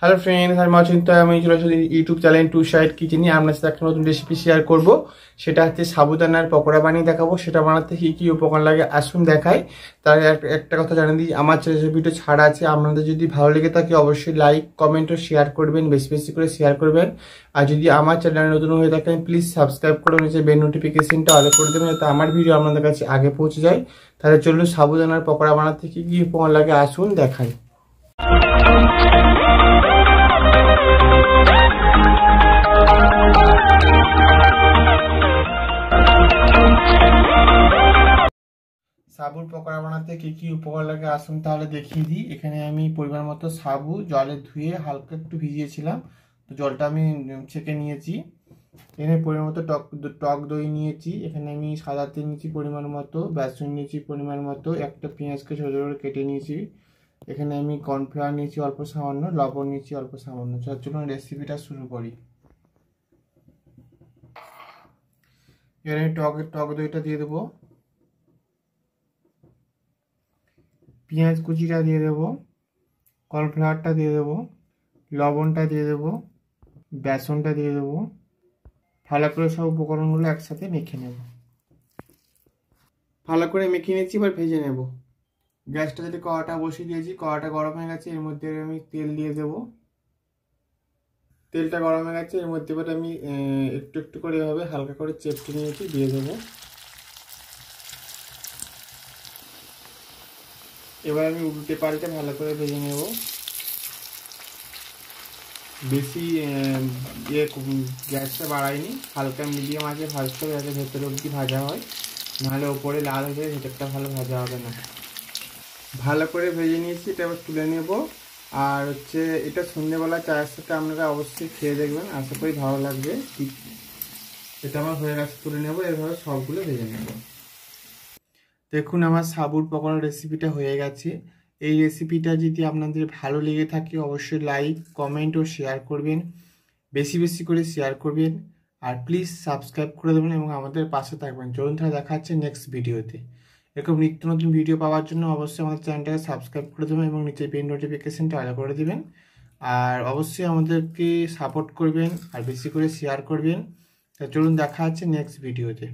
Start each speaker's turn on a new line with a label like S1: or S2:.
S1: Hello friends, আমি অচিন্তা। আমি চলে আসছি YouTube channel to side kitchen নিয়ে আপনার সাথে একটা নতুন রেসিপি শেয়ার করব। সেটা হচ্ছে সাবুদানার পকোড়া বানিয়ে দেখাবো। সেটা বানাতে কি কি উপকরণ লাগে আসুন দেখাই। তার একটা কথা জানিয়ে দিই, আমার রেসিপিটা ছাড়া আছে। আপনাদের যদি ভালো লেগে থাকে অবশ্যই লাইক কমেন্ট ও শেয়ার করবেন, বেশি বেশি করে শেয়ার করবেন। আর যদি আমার চ্যানেল নতুন হয়ে থাকেন প্লিজ সাবস্ক্রাইব করে নিচে বেল নোটিফিকেশনটা অল করে দেবেন, যাতে আমার ভিডিও আপনাদের কাছে আগে পৌঁছে যায়। তাহলে চলুন সাবুদানার পকোড়া বানাতে কি কি উপকরণ লাগে আসুন দেখাই। সাবুর পকোড়া বানাতে কি কি উপকরণ লাগে আসুন তাহলে দেখিয়ে দিই। এখানে আমি পরিমাণ মতো সাবু জলে ধুয়ে হালকা একটু ভিজিয়েছিলাম, তো জলটা আমি ছেঁকে নিয়েছি। এখানে পরিমাণ মতো টক দই নিয়েছি। এখানে আমি সাদা তেল নিয়েছি পরিমাণ মতো, বেসন নিয়েছি পরিমাণ মতো, একটা পেঁয়াজকে ছোটো ছোটো করে কেটে নিয়েছি। এখানে আমি কর্নফ্লাওয়ার নিয়েছি অল্প সামান্য, লবণ নিয়েছি অল্প সামান্য। চলুন রেসিপিটা শুরু করি। এখানে টক দইটা দিয়ে দেবো, পেঁয়াজ কুচিটা দিয়ে দেবো, কর্নফ্লাওয়ারটা দিয়ে দেবো, লবণটা দিয়ে দেবো, বেসনটা দিয়ে দেবো। ভালো করে সব উপকরণগুলো একসাথে মেখে নেব। ভালো করে মেখে নিয়েছি, এবার ভেজে নেব। গ্যাসটা যদি কড়াটা বসিয়ে দিয়েছি, কড়াটা গরম হয়ে গেছে, এর মধ্যে আমি তেল দিয়ে দেবো। তেলটা গরম হয়ে গেছে, এর মধ্যে এবার আমি একটু একটু করে এভাবে হালকা করে চেপটে নিয়েছি, দিয়ে দেবো। এবার আমি উল্টে পাল্টে ভালো করে ভেজে নেব। বেশি গ্যাসটা বাড়াইনি, হালকা মিডিয়াম আছে ভাজতে হবে, যাতে ভেতরে অবধি ভাজা হয়, নাহলে ওপরে লাল হয়ে যাবে, ভেতরটা ভালো ভাজা হবে না। ভালো করে ভেজে নিয়েছি, এটা এবার তুলে নেব। আর হচ্ছে এটা সন্ধ্যেবেলা চায়ের সাথে আপনারা অবশ্যই খেয়ে দেখবেন, আশা করি ভালো লাগবে। এটা আমার হয়ে গেছে, তুলে নেব। এভাবে সবগুলো ভেজে নেব। দেখুন আমার সাবুর পকোড়ার রেসিপিটা হয়ে গেছে। এই রেসিপিটা যদি আপনাদের ভালো লেগে থাকে অবশ্যই লাইক কমেন্ট ও শেয়ার করবেন, বেশি বেশি করে শেয়ার করবেন। আর প্লিজ সাবস্ক্রাইব করে দেবেন এবং আমাদের পাশে থাকবেন। চলুন তাহলে দেখা হচ্ছে নেক্সট ভিডিওতে। এরকম নিত্য নতুন ভিডিও পাওয়ার জন্য অবশ্যই আমাদের চ্যানেলটাকে সাবস্ক্রাইব করে দেবেন এবং নিচে বেল নোটিফিকেশনটা অল করে দেবেন। আর অবশ্যই আমাদেরকে সাপোর্ট করবেন আর বেশি করে শেয়ার করবেন। তা চলুন দেখা হচ্ছে নেক্সট ভিডিওতে।